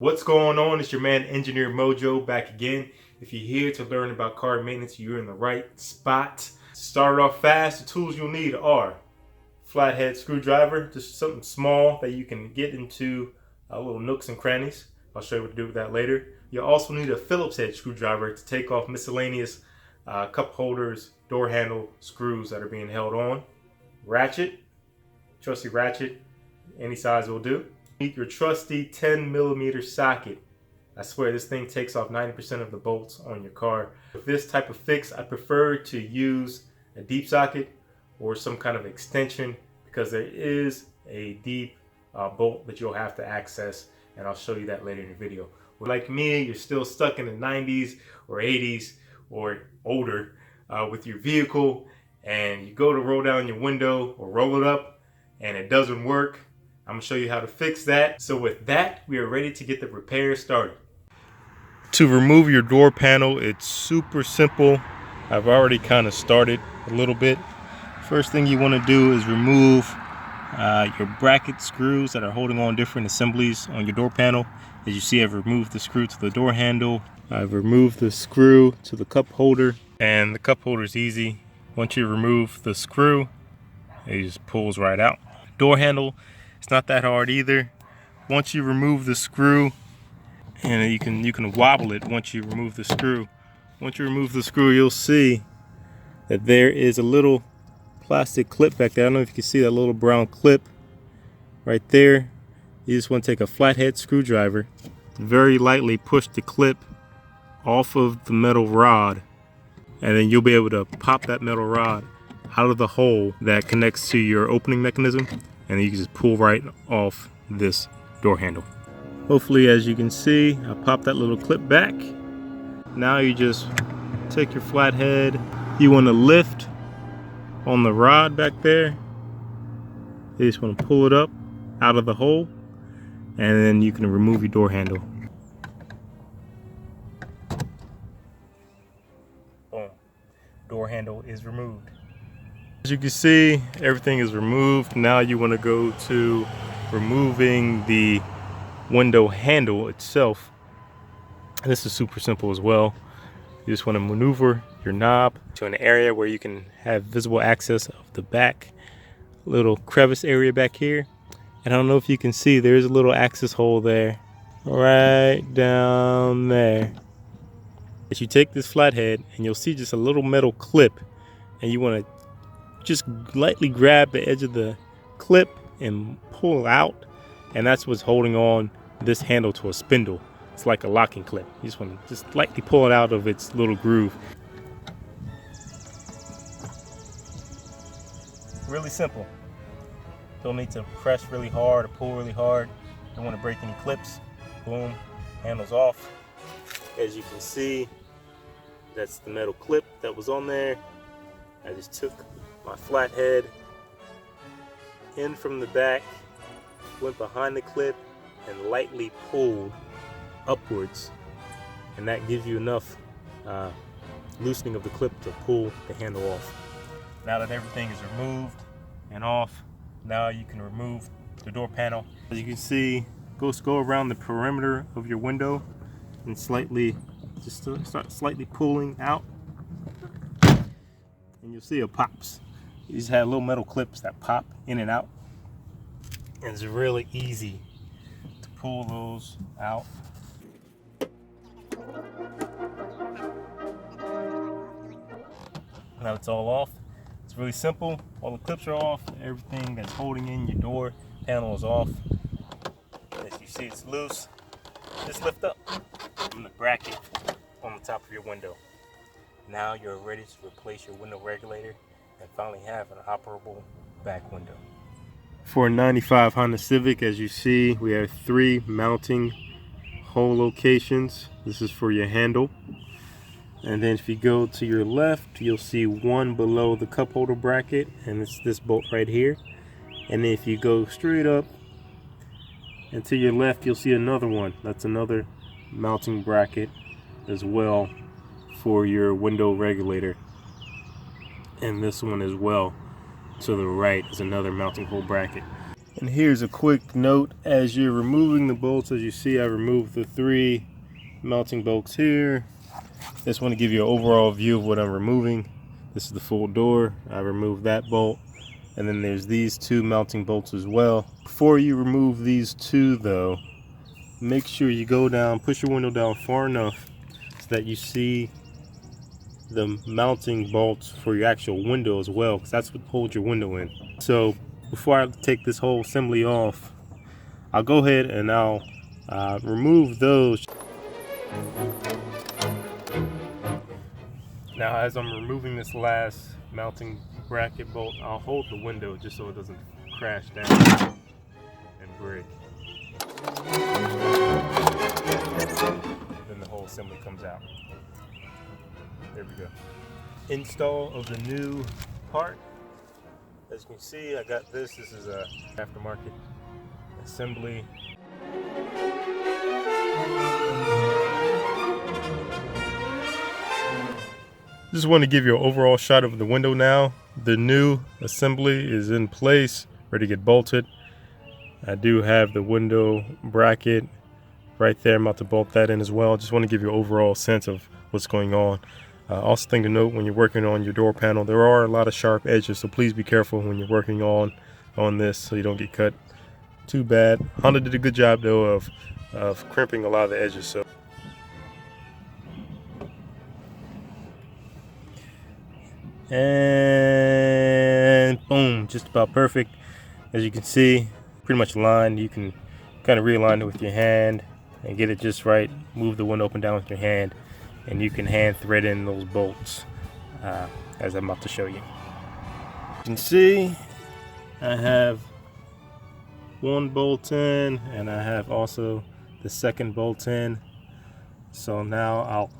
What's going on? It's your man Engineer Mojo back again. If you're here to learn about car maintenance, you're in the right spot. To start off fast, the tools you'll need are flathead screwdriver, just something small that you can get into little nooks and crannies. I'll show you what to do with that later. You'll also need a Phillips head screwdriver to take off miscellaneous cup holders, door handle, screws that are being held on. Ratchet, trusty ratchet, any size will do. Need your trusty 10mm socket. I swear this thing takes off 90% of the bolts on your car. With this type of fix, I prefer to use a deep socket or some kind of extension because there is a deep bolt that you'll have to access, and I'll show you that later in the video. Well, like me, you're still stuck in the 90s or 80s or older with your vehicle, and you go to roll down your window or roll it up and it doesn't work. I'm going to show you how to fix that. So with that, we are ready to get the repair started. To remove your door panel, it's super simple. I've already kind of started a little bit. First thing you want to do is remove your bracket screws that are holding on different assemblies on your door panel. As you see, I've removed the screw to the door handle. I've removed the screw to the cup holder, and the cup holder is easy. Once you remove the screw, it just pulls right out. Door handle, it's not that hard either. Once you remove the screw, and you can wobble it once you remove the screw. Once you remove the screw, you'll see that there is a little plastic clip back there. I don't know if you can see that little brown clip right there. You just want to take a flathead screwdriver, very lightly push the clip off of the metal rod, and then you'll be able to pop that metal rod out of the hole that connects to your opening mechanism, and you can just pull right off this door handle. Hopefully, as you can see, I popped that little clip back. Now you just take your flathead. You want to lift on the rod back there. You just want to pull it up out of the hole, and then you can remove your door handle. Boom. Door handle is removed. As you can see, everything is removed. Now you want to go to removing the window handle itself. And this is super simple as well. You just want to maneuver your knob to an area where you can have visible access of the back little crevice area back here. And I don't know if you can see, there's a little access hole there, right down there. As you take this flathead, and you'll see just a little metal clip, and you want to just lightly grab the edge of the clip and pull out, and that's what's holding on this handle to a spindle. It's like a locking clip. You just want to just lightly pull it out of its little groove. Really simple. Don't need to press really hard or pull really hard. Don't want to break any clips. Boom, handle's off. As you can see, that's the metal clip that was on there. I just took my flathead in from the back, went behind the clip, and lightly pulled upwards, and that gives you enough loosening of the clip to pull the handle off. Now that everything is removed and off, now you can remove the door panel. As you can see, go around the perimeter of your window and slightly start slightly pulling out, and you'll see it pops. You just have little metal clips that pop in and out, and it's really easy to pull those out. Now it's all off. It's really simple. All the clips are off. Everything that's holding in your door panel is off. As you see, it's loose. Just lift up from the bracket on the top of your window. Now you're ready to replace your window regulator and finally have an operable back window. For a 95 Honda Civic, as you see, we have 3 mounting hole locations. This is for your handle. And then if you go to your left, you'll see one below the cup holder bracket, and it's this bolt right here. And then if you go straight up and to your left, you'll see another one. That's another mounting bracket as well for your window regulator. And this one as well to the right is another mounting hole bracket. And here's a quick note: as you're removing the bolts, as you see, I removed the 3 mounting bolts here. Just want to give you an overall view of what I'm removing. This is the full door. I removed that bolt, and then there's these 2 mounting bolts as well. Before you remove these 2 though, make sure you go down, push your window down far enough so that you see the mounting bolts for your actual window as well, because that's what holds your window in. So before I take this whole assembly off, I'll go ahead and I'll remove those. Now as I'm removing this last mounting bracket bolt, I'll hold the window just so it doesn't crash down and break. Then the whole assembly comes out. There we go. Install of the new part. As you can see, I got this. This is a aftermarket assembly. Just want to give you an overall shot of the window now. The new assembly is in place, ready to get bolted. I do have the window bracket right there. I'm about to bolt that in as well. Just want to give you an overall sense of what's going on. Also, thing to note, when you're working on your door panel, there are a lot of sharp edges, so please be careful when you're working on this so you don't get cut too bad. Honda did a good job though of crimping a lot of the edges. So and boom, just about perfect. As you can see, pretty much aligned. You can kind of realign it with your hand and get it just right. Move the window up and down with your hand, and you can hand thread in those bolts as I'm about to show you. You can see I have 1 bolt in, and I have also the 2nd bolt in. So now I'll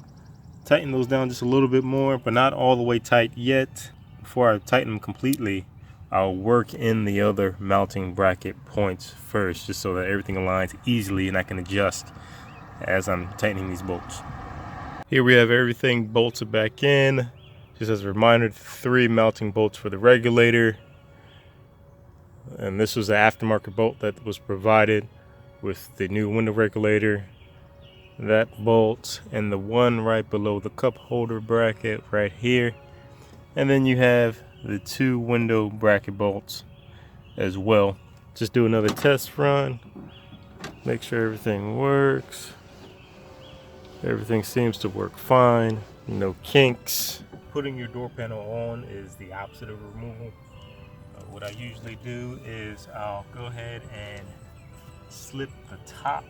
tighten those down just a little bit more, but not all the way tight yet. Before I tighten them completely, I'll work in the other mounting bracket points first, just so that everything aligns easily and I can adjust as I'm tightening these bolts. Here we have everything bolted back in. Just as a reminder, 3 mounting bolts for the regulator. And this was the aftermarket bolt that was provided with the new window regulator. That bolt and the one right below the cup holder bracket right here. And then you have the 2 window bracket bolts as well. Just do another test run. Make sure everything works. Everything seems to work fine. No kinks. Putting your door panel on is the opposite of removal. What I usually do is I'll go ahead and slip the top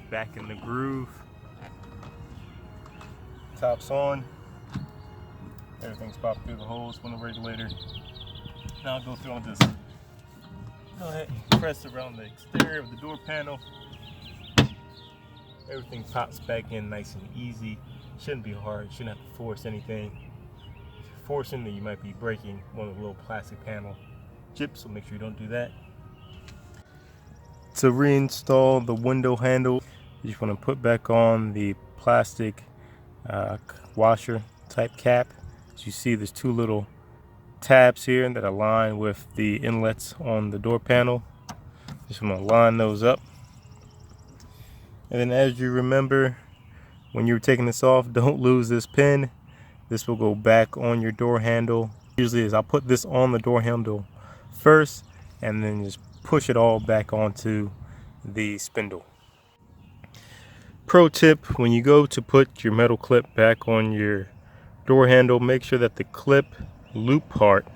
back in the groove. Top's on. Everything's popped through the holes from the regulator. Now I'll go through and just go ahead and press around the exterior of the door panel. Everything pops back in nice and easy. Shouldn't be hard. Shouldn't have to force anything. If you're forcing, then you might be breaking one of the little plastic panel chips, so make sure you don't do that. To reinstall the window handle, you just want to put back on the plastic washer type cap. As you see, there's 2 little tabs here that align with the inlets on the door panel. Just want to line those up. And then, as you remember, when you're taking this off, don't lose this pin. This will go back on your door handle. Usually is I'll put this on the door handle first and then just push it all back onto the spindle. Pro tip: when you go to put your metal clip back on your door handle, make sure that the clip loop part,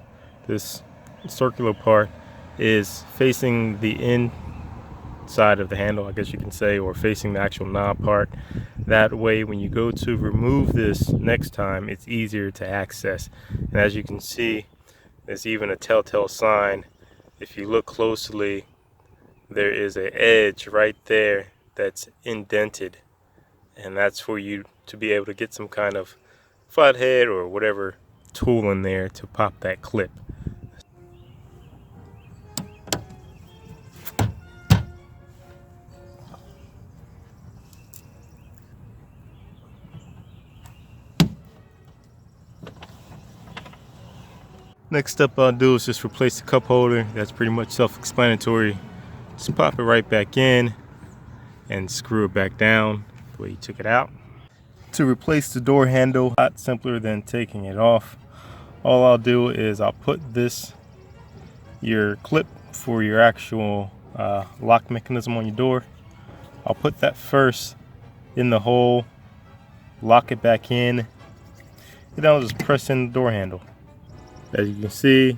this circular part, is facing the inside of the handle, I guess you can say, or facing the actual knob part. That way when you go to remove this next time, it's easier to access. And as you can see, there's even a telltale sign. If you look closely, there is an edge right there that's indented, and that's for you to be able to get some kind of flathead or whatever tool in there to pop that clip. Next step I'll do is just replace the cup holder. That's pretty much self-explanatory. Just pop it right back in and screw it back down the way you took it out. To replace the door handle, a lot simpler than taking it off. All I'll do is I'll put your clip for your actual lock mechanism on your door. I'll put that first in the hole, lock it back in, and then I'll just press in the door handle. As you can see,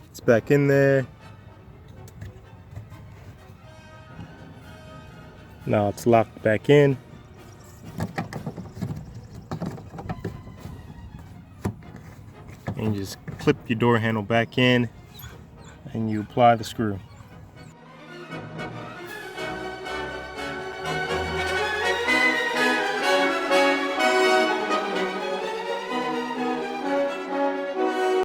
it's back in there. Now it's locked back in. And you just clip your door handle back in and you apply the screw.